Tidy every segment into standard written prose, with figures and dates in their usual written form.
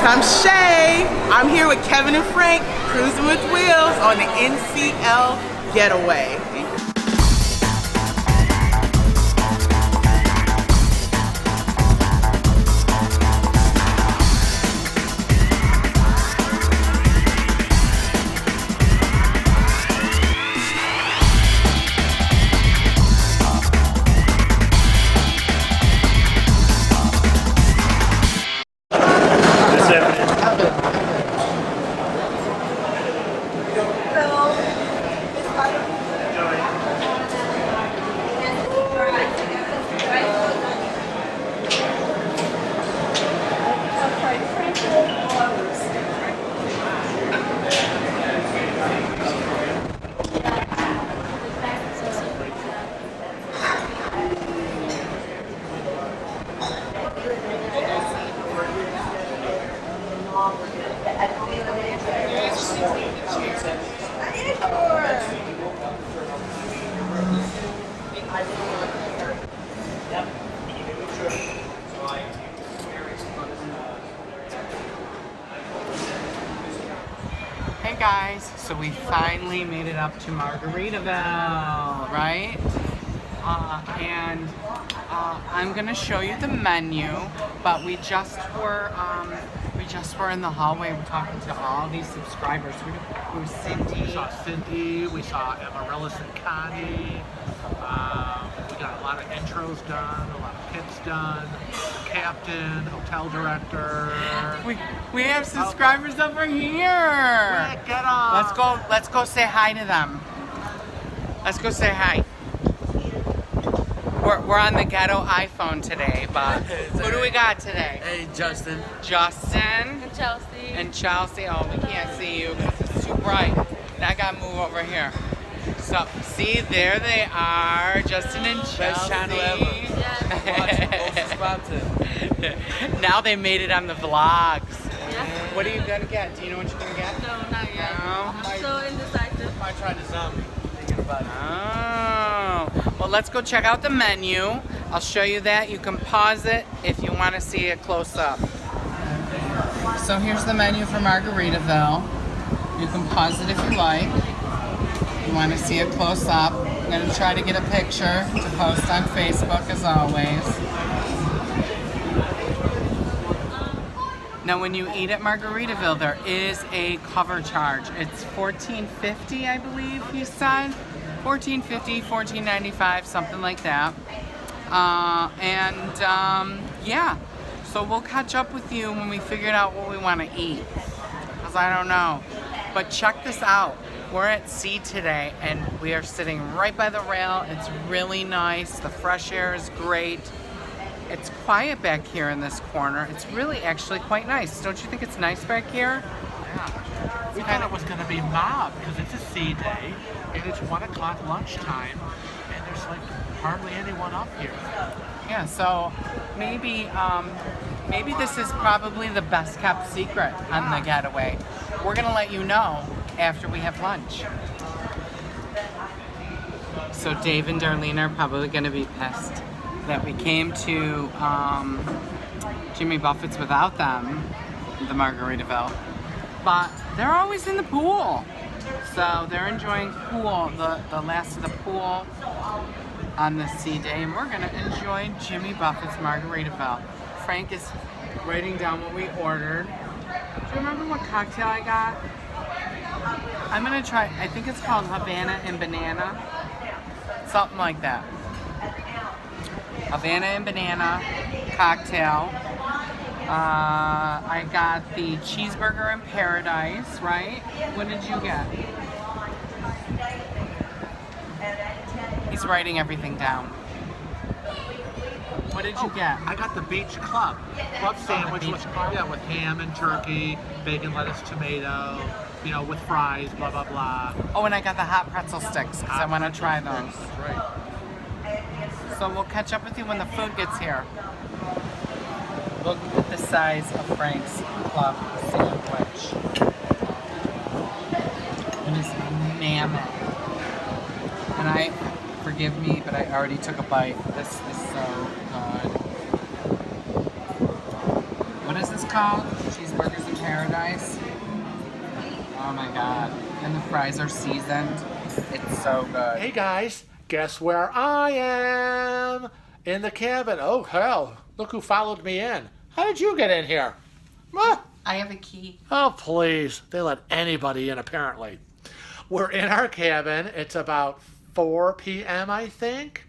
I'm Shay. I'm here with Kevin and Frank, cruising with wheels on the NCL Getaway. Hey guys, so we finally made it up to Margaritaville, right? I'm gonna show you the menu, but we just were in the hallway. We're talking to all these subscribers. We were Cindy. We saw Cindy. We saw Amaryllis and Connie. We got a lot of intros done, a lot of pits done. The captain, hotel director. We have subscribers over here. Rick, get on. Let's go say hi to them. Let's go say hi. We're on the ghetto iPhone today, but who do we got today? Hey, Justin. Justin. And Chelsea. And Chelsea. Oh, we can't see you because it's too bright. Now I gotta move over here. So, see, there they are, Justin and Chelsea. Best channel ever. Yeah. Watch, subscribe to. Now they made it on the vlogs. Yeah. What are you gonna get? Do you know what you're gonna get? No, not yet. No? I'm so indecisive. I tried the zombie. Thinking about it. Oh, well, let's go check out the menu. I'll show you that. You can pause it if you want to see it close up. So here's the menu for Margaritaville. You can pause it if you like. You want to see it close up. I'm going to try to get a picture to post on Facebook as always. Now when you eat at Margaritaville, there is a cover charge. It's $14.50, I believe he said. $14.50, $14.95, something like that. Yeah, so we'll catch up with you when we figure out what we want to eat, because I don't know. But check this out. We're at sea today, and we are sitting right by the rail. It's really nice. The fresh air is great. It's quiet back here in this corner. It's really actually quite nice. Don't you think it's nice back here? Yeah. We thought it was going to be mob because it's a sea day and it's 1 o'clock lunchtime and there's like hardly anyone up here. Yeah, so maybe this is probably the best kept secret on the Getaway. We're gonna let you know after we have lunch. So Dave and Darlene are probably gonna be pissed that we came to Jimmy Buffett's without them, the Margaritaville, but they're always in the pool. So they're enjoying pool, the last of the pool on this sea day, and we're gonna enjoy Jimmy Buffett's Margaritaville. Frank is writing down what we ordered. Do you remember what cocktail I got? I'm gonna try, I think it's called Havana and Banana. Something like that. Havana and Banana cocktail. I got the Cheeseburger in Paradise, right? What did you get? He's writing everything down. What did you get? I got the Beach Club sandwich with ham and turkey, bacon, lettuce, tomato, with fries, blah, blah, blah. Oh, and I got the hot pretzel sticks because I want to try those. That's right. So we'll catch up with you when the food gets here. Look at the size of Frank's club sandwich. It is mammoth. And forgive me, but I already took a bite. This is so good. What is this is called? Cheeseburgers in Paradise. Oh my god. And the fries are seasoned. It's so good. Hey guys, guess where I am? In the cabin. Oh hell, look who followed me in. How did you get in here? Ah. I have a key. Oh please, they let anybody in apparently. We're in our cabin. It's about 4 p.m. I think.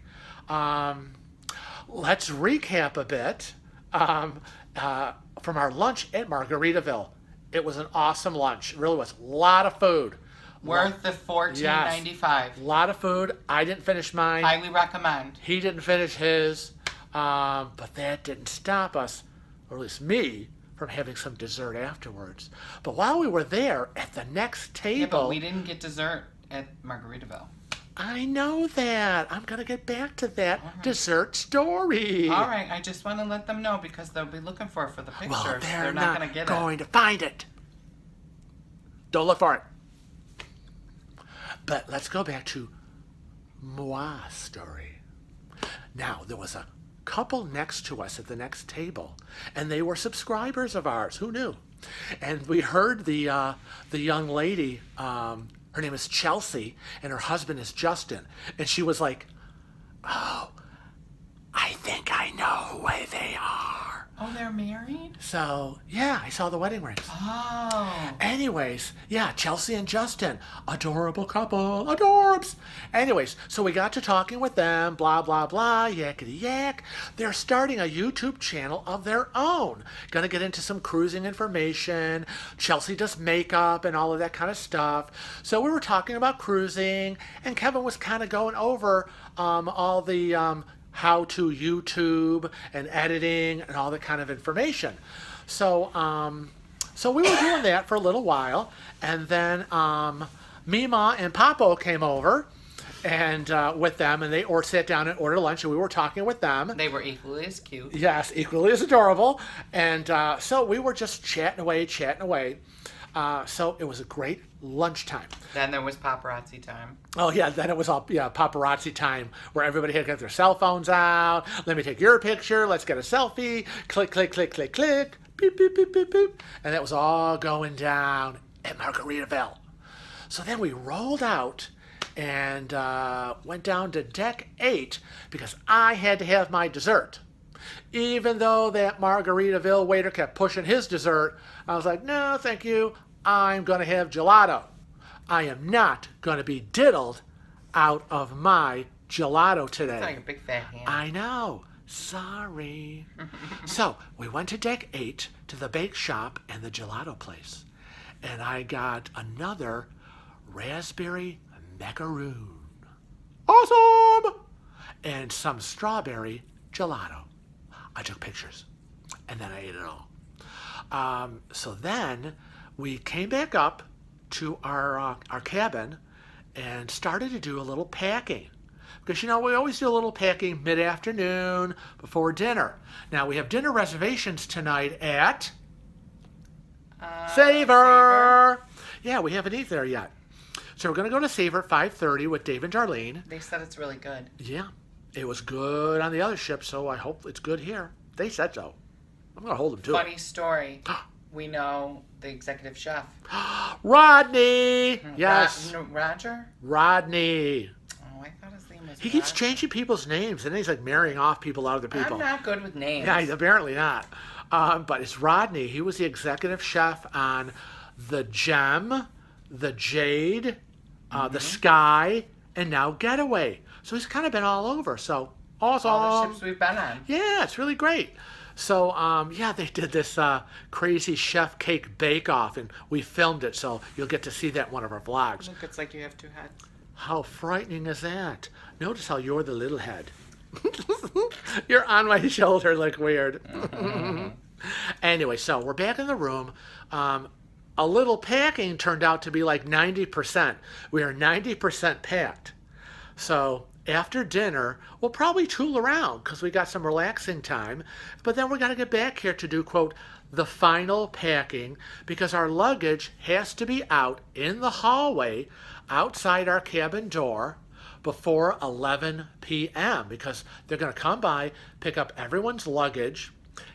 Let's recap a bit from our lunch at Margaritaville. It was an awesome lunch. It really was. A lot of food. Worth the $14.95. A lot of food. I didn't finish mine. Highly recommend. He didn't finish his. But that didn't stop us, or at least me, from having some dessert afterwards. But while we were there at the next table... Yeah, but we didn't get dessert at Margaritaville. I know that. I'm going to get back to that dessert story. All right, I just want to let them know because they'll be looking for it for the pictures. Well, they're not going to get going to find it. Don't look for it. But let's go back to Moa's story. Now, there was a couple next to us at the next table, and they were subscribers of ours. Who knew? And we heard the young lady, her name is Chelsea, and her husband is Justin. And she was like, oh, I think I know who they are. Oh, they're married? So, yeah, I saw the wedding rings. Oh. Anyways, yeah, Chelsea and Justin, adorable couple, adorbs. Anyways, so we got to talking with them, blah, blah, blah, yakety yak. They're starting a YouTube channel of their own. Gonna get into some cruising information. Chelsea does makeup and all of that kind of stuff. So we were talking about cruising, and Kevin was kind of going over all the how to YouTube and editing and all that kind of information. So so we were doing that for a little while, and then Mima and Papo came over and with them, and they sat down and ordered lunch, and we were talking with them. They were equally as cute. Yes, equally as adorable. And so we were just chatting away. So it was a great lunchtime. Then there was paparazzi time. Oh, yeah, then it was all paparazzi time where everybody had to get their cell phones out. Let me take your picture. Let's get a selfie. Click, click, click, click, click. Beep, beep, beep, beep, beep. And that was all going down at Margaritaville. So then we rolled out and went down to deck 8 because I had to have my dessert. Even though that Margaritaville waiter kept pushing his dessert, I was like, no, thank you. I'm going to have gelato. I am not going to be diddled out of my gelato today. It's like a big fat hand. I know. Sorry. So we went to deck 8 to the bake shop and the gelato place. And I got another raspberry macaroon. Awesome! And some strawberry gelato. I took pictures, and then I ate it all. So then we came back up to our cabin and started to do a little packing. Because, you know, we always do a little packing mid-afternoon before dinner. Now, we have dinner reservations tonight at Savor. Yeah, we haven't eaten there yet. So we're going to go to Savor at 5:30 with Dave and Darlene. They said it's really good. Yeah. It was good on the other ship, so I hope it's good here. They said so. I'm going to hold them to it. Funny story. We know the executive chef. Rodney! Yes. Roger? Rodney. Oh, I thought his name was He keeps Roger. changing people's names, and then he's like marrying off people out of the people. I'm not good with names. Yeah, apparently not. But it's Rodney. He was the executive chef on the Gem, the Jade, the Sky, and now Getaway. So he's kind of been all over. So awesome. All the ships we've been on. Yeah, it's really great. So, yeah, they did this crazy chef cake bake-off, and we filmed it, so you'll get to see that in one of our vlogs. Look, it's like you have two heads. How frightening is that? Notice how you're the little head. You're on my shoulder, like weird. Anyway, so we're back in the room. A little packing turned out to be like 90%. We are 90% packed. So after dinner, we'll probably tool around because we got some relaxing time. But then we're going to get back here to do, quote, the final packing because our luggage has to be out in the hallway outside our cabin door before 11 p.m. because they're going to come by, pick up everyone's luggage,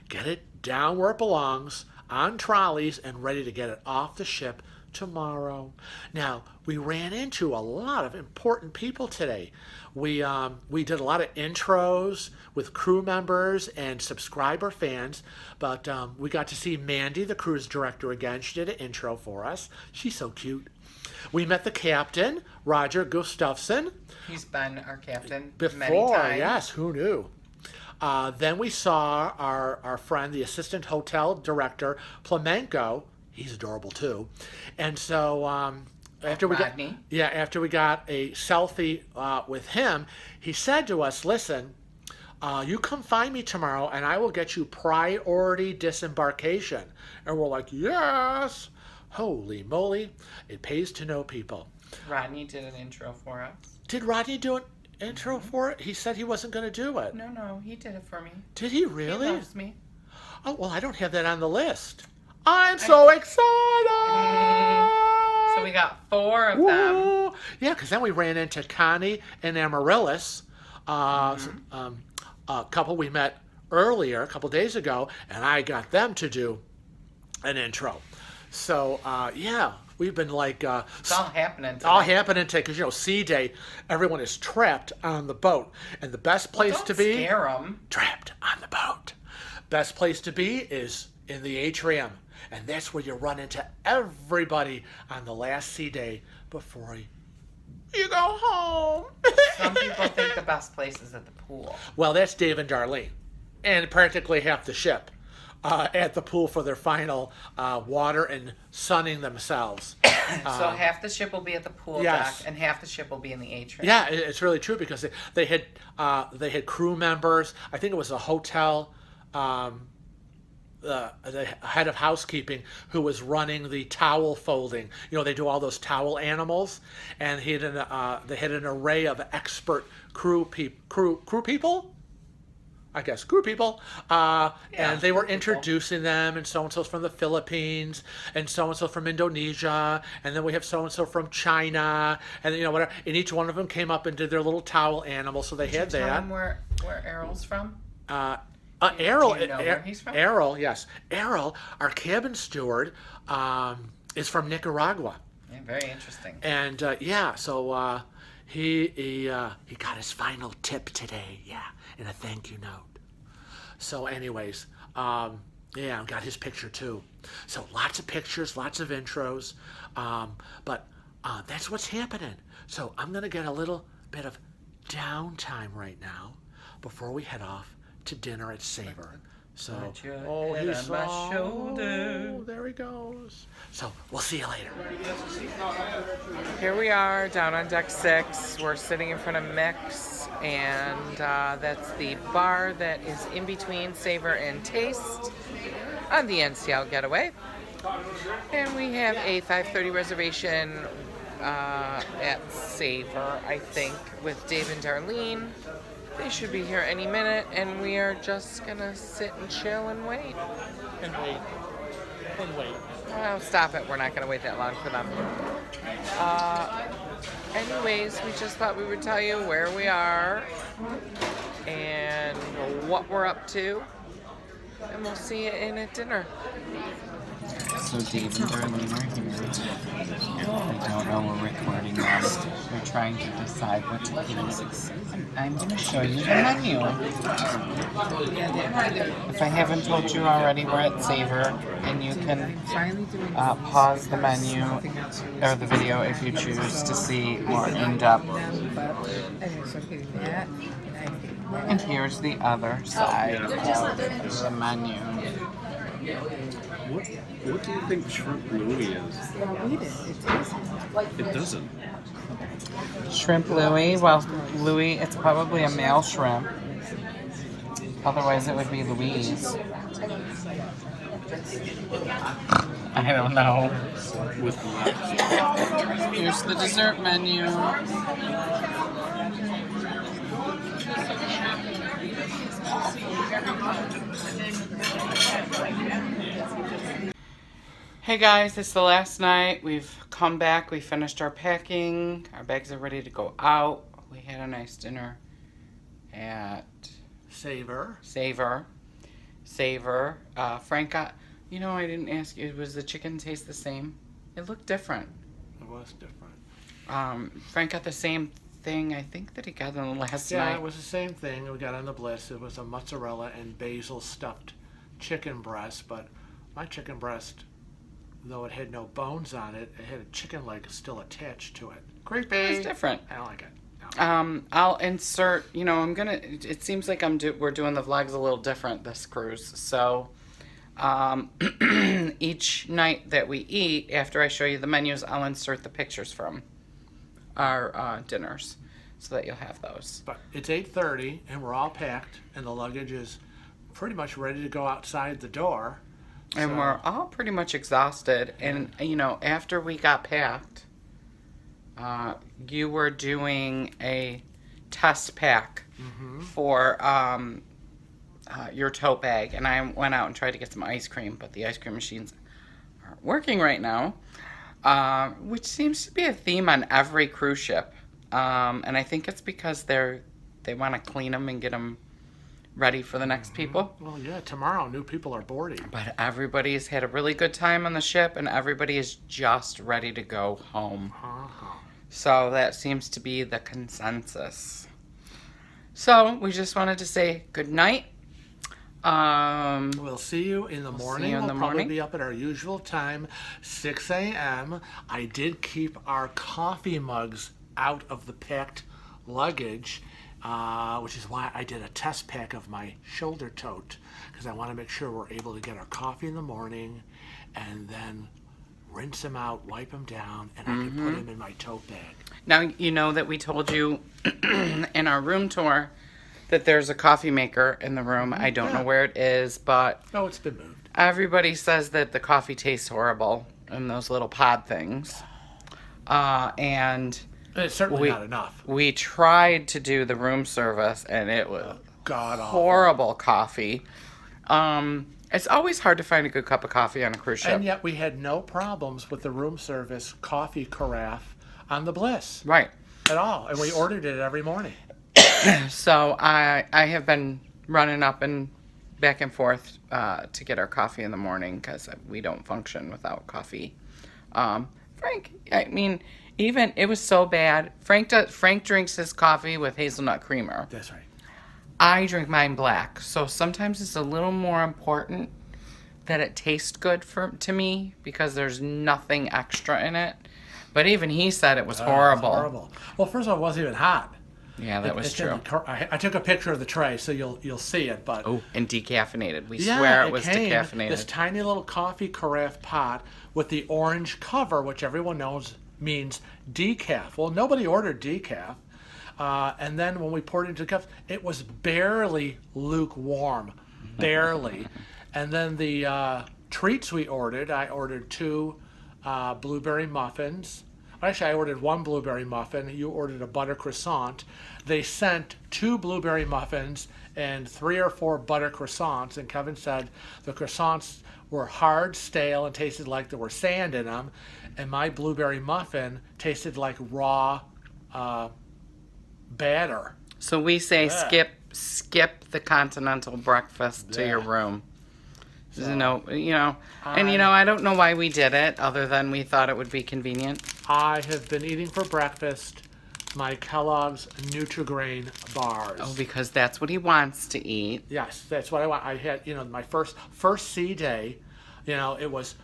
get it down where it belongs on trolleys and ready to get it off the ship tomorrow. Now, we ran into a lot of important people today. We did a lot of intros with crew members and subscriber fans, but we got to see Mandy, the cruise director, again. She did an intro for us. She's so cute. We met the captain, Roger Gustafson. He's been our captain Before, many times. yes, who knew? Then we saw our friend, the assistant hotel director, Plamenco. He's adorable too. And so after we Rodney. after we got a selfie with him, he said to us, "Listen, you come find me tomorrow, and I will get you priority disembarkation." And we're like, "Yes." Holy moly, it pays to know people. Rodney did an intro for us. Did Rodney do an intro for it? He said he wasn't going to do it. No, he did it for me. Did he really? He loves me. Oh, well, I don't have that on the list. I'm so excited! So we got 4 of them. Woo! Yeah, because then we ran into Connie and Amaryllis, a couple we met earlier, a couple days ago, and I got them to do an intro. So, yeah, we've been like... It's all happening today. all happening today, because, Sea Day, everyone is trapped on the boat. And the best place Don't to be... scare 'em. Trapped on the boat. Best place to be is in the atrium. And that's where you run into everybody on the last sea day before you go home. Some people think the best place is at the pool. Well, that's Dave and Darlene. And practically half the ship at the pool for their final water and sunning themselves. So half the ship will be at the pool Yes. deck, and half the ship will be in the atrium. Yeah, it's really true, because they had crew members. I think it was a hotel... the head of housekeeping who was running the towel folding. They do all those towel animals, and they had an array of expert crew people. I guess crew people, and they were introducing them, and so and so's from the Philippines, and so and so from Indonesia, and then we have so and so from China, and whatever. And each one of them came up and did their little towel animal, so they had Tell that. them where Errol's from. Errol, Do you know where he's from? Errol, yes. Errol, our cabin steward, is from Nicaragua. Yeah, very interesting. And so he got his final tip today, in a thank you note. So anyways, I got his picture too. So lots of pictures, lots of intros, but that's what's happening. So I'm going to get a little bit of downtime right now before we head off to dinner at Savor. So, Put your head on my shoulder. There he goes. So we'll see you later. Here we are down on deck 6. We're sitting in front of Mix, and that's the bar that is in between Savor and Taste on the NCL Getaway. And we have a 5:30 reservation at Savor, I think, with Dave and Darlene. They should be here any minute, and we are just gonna sit and chill and wait. And wait. Well, stop it. We're not gonna wait that long for them. Anyways, we just thought we would tell you where we are and what we're up to, and we'll see you in at dinner. So Dave and Darlene are here. I don't know we're recording this. We're trying to decide what to eat. I'm going to show you the menu. If I haven't told you already, we're at Savor, and you can pause the menu or the video if you choose to see more in-depth. And here's the other side of the menu. What do you think shrimp Louis is? It doesn't. Shrimp Louis. Well, Louis, it's probably a male shrimp. Otherwise, it would be Louise. I don't know. With lobster. Here's the dessert menu. Hey guys, it's the last night. We've come back. We finished our packing. Our bags are ready to go out. We had a nice dinner at Savor. Savor. Frank got You know, I didn't ask you. Was the chicken taste the same? It looked different. It was different. Frank got the same thing. I think that he got on the last Yeah, night. it was the same thing we got on the Bliss. It was a mozzarella and basil stuffed chicken breast, but my chicken breast, though it had no bones on it, it had a chicken leg still attached to it. Creepy. It's different. I don't like it. No. I'll insert. You know, I'm gonna. It seems like we're doing the vlogs a little different this cruise. So, each night that we eat, after I show you the menus, I'll insert the pictures from our dinners, so that you'll have those. But it's 8:30 and we're all packed and the luggage is pretty much ready to go outside the door. And So- we're all pretty much exhausted. And, you know, after we got packed, you were doing a test pack for your tote bag. And I went out and tried to get some ice cream, but the ice cream machines aren't working right now, which seems to be a theme on every cruise ship. And I think it's because they want to clean them and get them ready for the next people. Well, yeah, tomorrow new people are boarding. But everybody's had a really good time on the ship, and everybody is just ready to go home. So that seems to be the consensus. So we just wanted to say good night. We'll see you in the morning. you in We'll the probably morning. be up at our usual time, 6 a.m. I did keep our coffee mugs out of the packed luggage, which is why I did a test pack of my shoulder tote, because I want to make sure we're able to get our coffee in the morning and then rinse them out, wipe them down, and I can put them in my tote bag. Now, you know that we told you in our room tour that there's a coffee maker in the room. I don't know where it is, but Oh, it's been moved. everybody says that the coffee tastes horrible in those little pod things. And It's certainly not enough. we tried to do the room service, and it was God awful. horrible coffee. It's always hard to find a good cup of coffee on a cruise ship. And yet we had no problems with the room service coffee carafe on the Bliss Right. at all. And we ordered it every morning. So I have been running up and back and forth to get our coffee in the morning because we don't function without coffee. Frank, I mean, even it was so bad. Frank drinks his coffee with hazelnut creamer. That's right. I drink mine black. So sometimes it's a little more important that it tastes good to me because there's nothing extra in it. But even he said it was horrible. Horrible. Well, first of all, it wasn't even hot. Yeah, that was true. I took a picture of the tray, so you'll see it. But Oh, and decaffeinated. We yeah, swear it was came, decaffeinated. This tiny little coffee carafe pot with the orange cover, which everyone knows means decaf. Well, nobody ordered decaf. And then when we poured it into the cups, it was barely lukewarm. Barely. And then the treats we ordered, I ordered 2 blueberry muffins. Actually, I ordered 1 blueberry muffin. You ordered a butter croissant. They sent 2 blueberry muffins and 3 or 4 butter croissants. And Kevin said the croissants were hard, stale, and tasted like there were sand in them. And my blueberry muffin tasted like raw batter. So we say Yeah. skip the continental breakfast to your Yeah. room. No, I don't know why we did it other than we thought it would be convenient. I have been eating for breakfast my Kellogg's Nutri-Grain bars. Oh, because that's what he wants to eat. Yes, that's what I want. I had, my first sea day, it was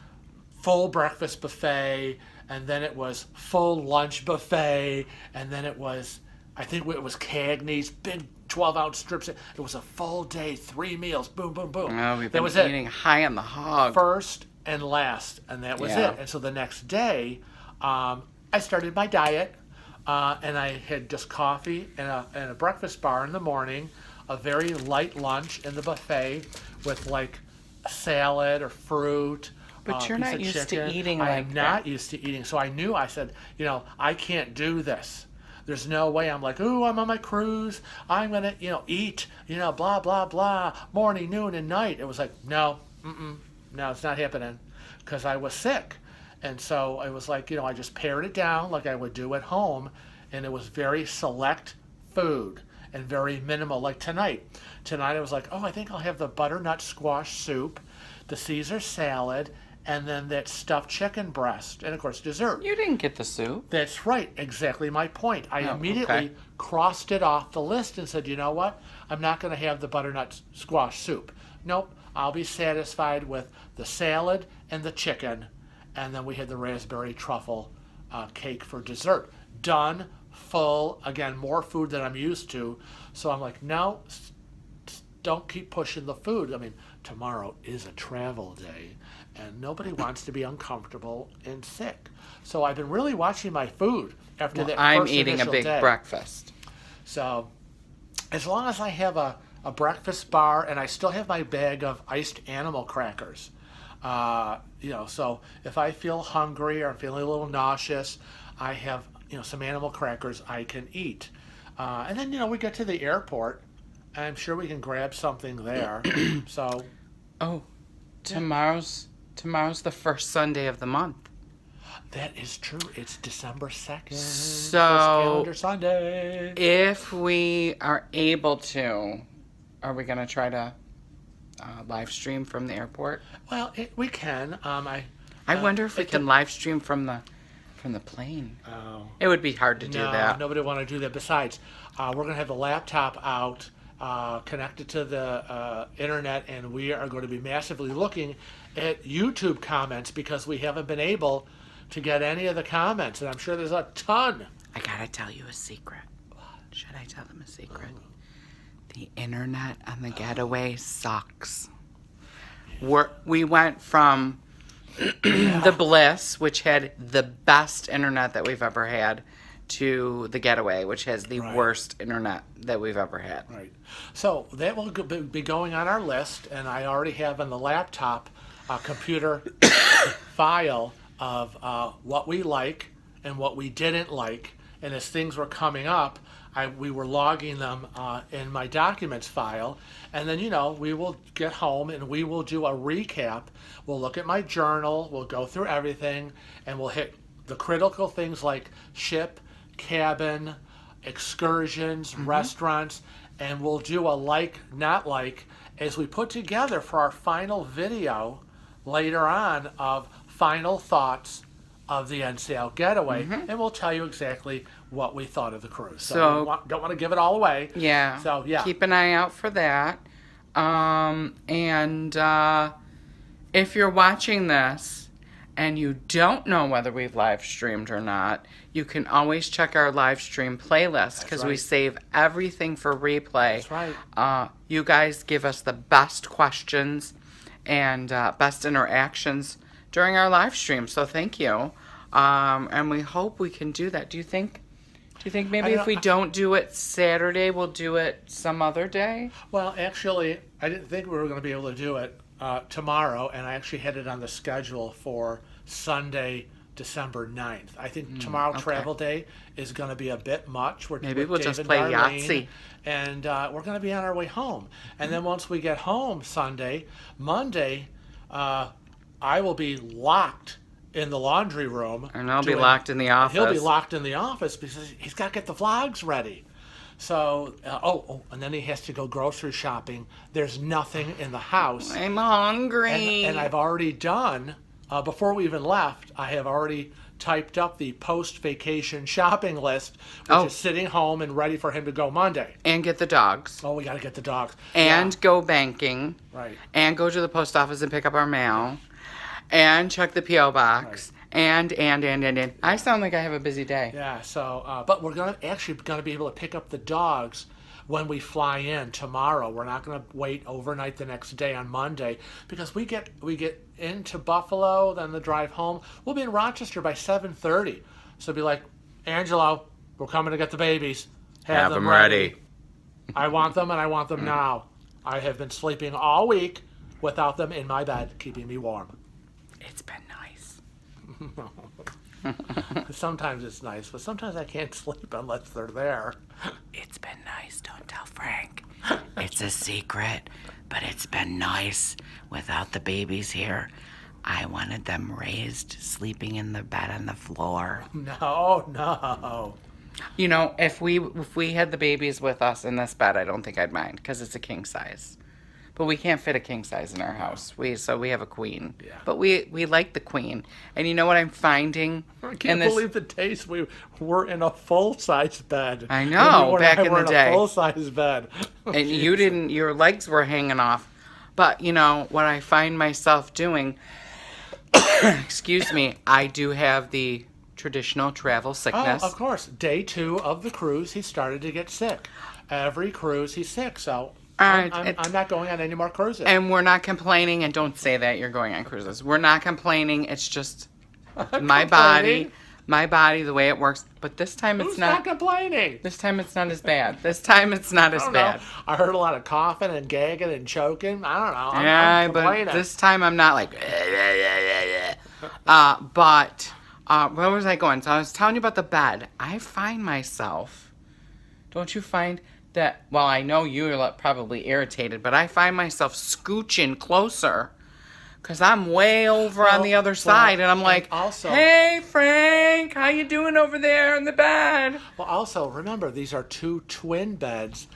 full breakfast buffet, and then it was full lunch buffet, and then it was, I think it was Cagney's big 12-ounce strips. It was a full day, 3 meals, boom, boom, boom. Oh, we've That been was it. eating high on the hog. First and last, and that was Yeah. it. And so the next day, I started my diet, and I had just coffee and a breakfast bar in the morning, a very light lunch in the buffet with like salad or fruit. But you're piece not of used to chicken. eating I like am that. not used to eating. So I said, I can't do this. There's no way. I'm like, ooh, I'm on my cruise. I'm going to, eat, blah, blah, blah, morning, noon, and night. It was like, no, no, it's not happening, because I was sick. And so it was like, I just pared it down like I would do at home. And it was very select food and very minimal. Like tonight I was like, oh, I think I'll have the butternut squash soup. the Caesar salad, and then that stuffed chicken breast, and of course dessert. You didn't get the soup. That's right, exactly my point. I Oh, immediately okay. crossed it off the list and said, you know what? I'm not going to have the butternut squash soup. Nope, I'll be satisfied with the salad and the chicken, and then we had the raspberry truffle cake for dessert. Done, full, again, more food than I'm used to. So I'm like, no, don't keep pushing the food. I mean, tomorrow is a travel day, and nobody wants to be uncomfortable and sick. So I've been really watching my food after that I'm first eating a initial big day. breakfast. So as long as I have a breakfast bar and I still have my bag of iced animal crackers, so if I feel hungry or I'm feeling a little nauseous, I have, some animal crackers I can eat. And then, we get to the airport. I'm sure we can grab something there. So Oh, tomorrow's the first Sunday of the month. that is true. It's December 2nd. So- first calendar Sunday. If we are able to, are we going to try to live stream from the airport? Well, we can. I wonder if we can live stream from the plane. Oh. It would be hard to do No, that. nobody want to do that. Besides, we're going to have the laptop out, connected to the internet, and we are going to be massively looking at YouTube comments because we haven't been able to get any of the comments, and I'm sure there's a ton. I gotta tell you a secret. Should I tell them a secret? The internet on the Getaway sucks. We went from the Bliss, which had the best internet that we've ever had, to the Getaway, which has the Right. worst internet that we've ever had. Right. So that will be going on our list, and I already have on the laptop a computer file of what we like and what we didn't like. And as things were coming up, we were logging them in my documents file. And then, we will get home and we will do a recap. We'll look at my journal, we'll go through everything, and we'll hit the critical things like ship, cabin, excursions, restaurants, and we'll do a like, not like, as we put together for our final video later on of final thoughts of the NCL Getaway, and we'll tell you exactly what we thought of the cruise. So- we don't want to give it all away. Yeah. So, yeah. Keep an eye out for that. If you're watching this and you don't know whether we've live streamed or not, you can always check our live stream playlist because we right. save everything for replay. That's right. You guys give us the best questions and best interactions during our live stream, so thank you. And we hope we can do that. Do you think maybe if we don't do it Saturday, we'll do it some other day? Well, actually, I didn't think we were going to be able to do it tomorrow, and I actually had it on the schedule for Sunday, December 9th. I think tomorrow, okay. travel day, is going to be a bit much. Maybe with we'll Dave just and play Darlene, Yahtzee. And we're going to be on our way home. And then once we get home Sunday, Monday, I will be locked in the laundry room. And I'll be locked in the office. He'll be locked in the office because he's got to get the vlogs ready. So, and then he has to go grocery shopping. There's nothing in the house. I'm hungry. And I've already done, before we even left, I have already typed up the post-vacation shopping list, which is sitting home and ready for him to go Monday. And get the dogs. Oh, we got to get the dogs. And go banking. Right. And go to the post office and pick up our mail. And check the P.O. box. And. I sound like I have a busy day. Yeah, so, but we're actually going to be able to pick up the dogs when we fly in tomorrow. We're not going to wait overnight the next day on Monday because we get into Buffalo, then the drive home. We'll be in Rochester by 7:30. So be like, Angelo, we're coming to get the babies. Have them ready. I want them and I want them now. I have been sleeping all week without them in my bed, keeping me warm. It's been nice. Sometimes it's nice, but sometimes I can't sleep unless they're there. It's been nice. Don't tell Frank. It's a secret, but it's been nice without the babies here. I wanted them raised, sleeping in the bed on the floor. No. If we had the babies with us in this bed, I don't think I'd mind because it's a king size. But we can't fit a king size in our house. So we have a queen. Yeah. But we like the queen. And you know what I'm finding? I can't believe the taste. We were in a full-size bed. I know, When back I in were the day. a full-size bed. And you didn't, your legs were hanging off. But, you know, what I find myself doing, excuse me, I do have the traditional travel sickness. Oh, of course. Day 2 of the cruise, he started to get sick. Every cruise, he's sick. So I'm not going on any more cruises. And we're not complaining, and don't say that you're going on cruises. We're not complaining. It's just my body, the way it works. But this time it's Who's not complaining? This time it's not as bad. This time it's not as bad. I heard a lot of coughing and gagging and choking. I don't know. I'm but complaining. this time I'm not like. Where was I going? So I was telling you about the bed. I find myself. Don't you find that? Well, I know you're probably irritated, but I find myself scooching closer. Because I'm way over on the other side, and I'm like, also, hey, Frank, how you doing over there in the bed? Well, also, remember, these are 2 twin beds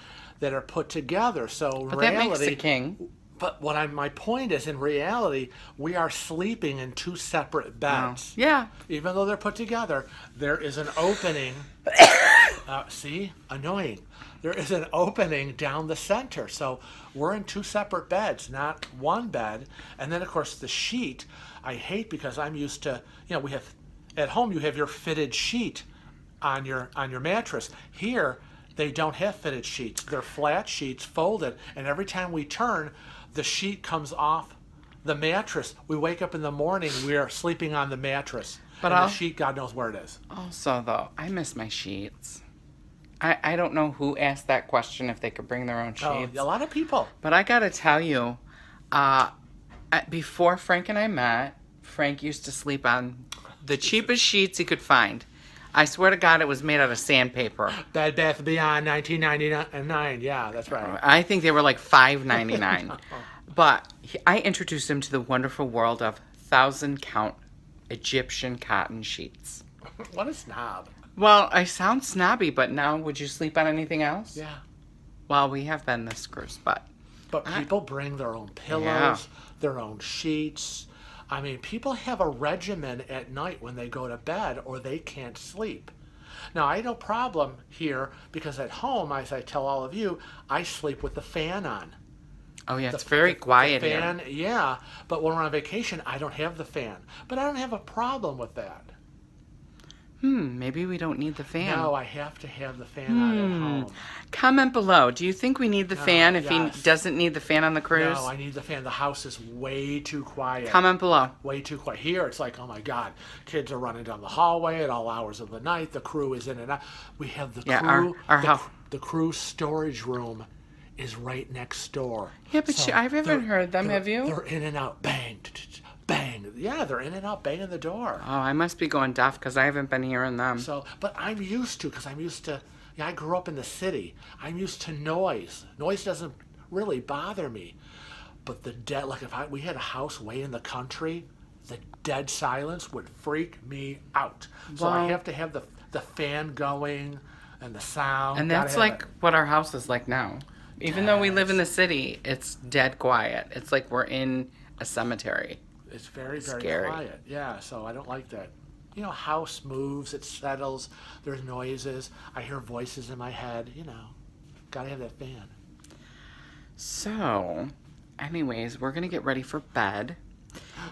that are put together. So, But that makes the king. But my point is, in reality, we are sleeping in 2 separate beds. Yeah. Even though they're put together, there is an opening. See? Annoying. There is an opening down the center. So we're in 2 separate beds, not one bed. And then, of course, the sheet, I hate because I'm used to, we have, at home you have your fitted sheet on your mattress. Here, they don't have fitted sheets. They're flat sheets folded. And every time we turn, the sheet comes off the mattress. We wake up in the morning, we are sleeping on the mattress. But the sheet, God knows where it is. Also, though, I miss my sheets. I don't know who asked that question if they could bring their own sheets. A lot of people. But I got to tell you, before Frank and I met, Frank used to sleep on the cheapest sheets he could find. I swear to God, it was made out of sandpaper. Bed Bath & Beyond, 1999. Yeah, that's right. I think they were like $5.99. But I introduced him to the wonderful world of 1,000-count Egyptian cotton sheets. What a snob. Well, I sound snobby, but now would you sleep on anything else? Yeah. Well, we have been this cruise, but people bring their own pillows, their own sheets. I mean, people have a regimen at night when they go to bed or they can't sleep. Now, I had no problem here because at home, as I tell all of you, I sleep with the fan on. Oh, yeah, it's very quiet here. Fan, yeah, but when we're on vacation, I don't have the fan. But I don't have a problem with that. Maybe we don't need the fan. No, I have to have the fan on at home. Comment below. Do you think we need the fan if he doesn't need the fan on the cruise? No, I need the fan. The house is way too quiet. Comment below. Way too quiet. Here, it's like, oh my God, kids are running down the hallway at all hours of the night. The crew is in and out. We have the crew. The crew storage room is right next door. Yeah, but I haven't heard them, have you? They're in and out. Bang, bang. Yeah, they're in and out, banging the door. Oh, I must be going deaf because I haven't been hearing them. So, but I'm used to, I grew up in the city. I'm used to noise. Noise doesn't really bother me. But the dead, like if we had a house way in the country, the dead silence would freak me out. So I have to have the fan going and the sound. And that's like what our house is like now. Even though we live in the city, it's dead quiet. It's like we're in a cemetery. It's very, very scary. Quiet. Yeah, so I don't like that. House moves, it settles, there's noises. I hear voices in my head, Gotta have that fan. So, anyways, we're going to get ready for bed.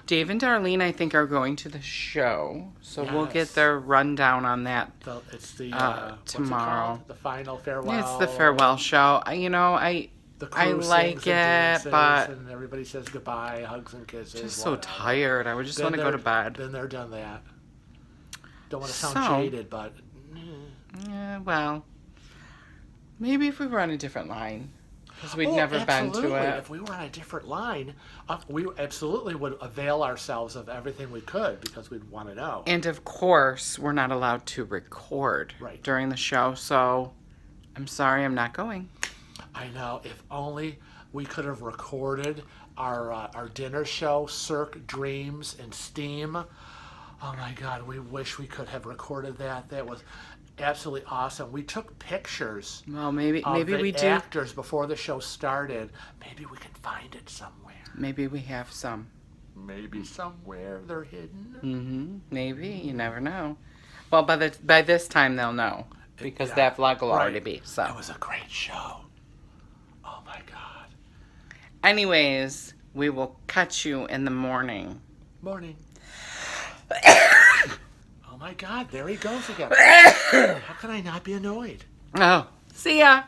Dave and Darlene, I think, are going to the show. So we'll get their rundown on that it's the tomorrow. The final farewell. It's the farewell show. I like it, but and everybody says goodbye, hugs and kisses. Just so tired. I would just want to go to bed. Been there, done that. Don't want to sound jaded, but yeah, well, maybe if we were on a different line, because we'd never been to it. If we were on a different line, we absolutely would avail ourselves of everything we could because we'd want to know. And of course, we're not allowed to record during the show, so I'm sorry, I'm not going. I know. If only we could have recorded our dinner show, Cirque Dreams and Steam. Oh my God, we wish we could have recorded that. That was absolutely awesome. We took pictures Well, maybe of the we do. actors before the show started. Maybe we can find it somewhere. Maybe we have some. Maybe somewhere they're hidden. Mm-hmm. Maybe. You never know. Well, by this time they'll know. Because Yeah, that vlog will right. already be. So. It was a great show. Oh my God. Anyways, we will catch you in the morning. Morning. Oh my God, there he goes again. How can I not be annoyed? Oh, see ya.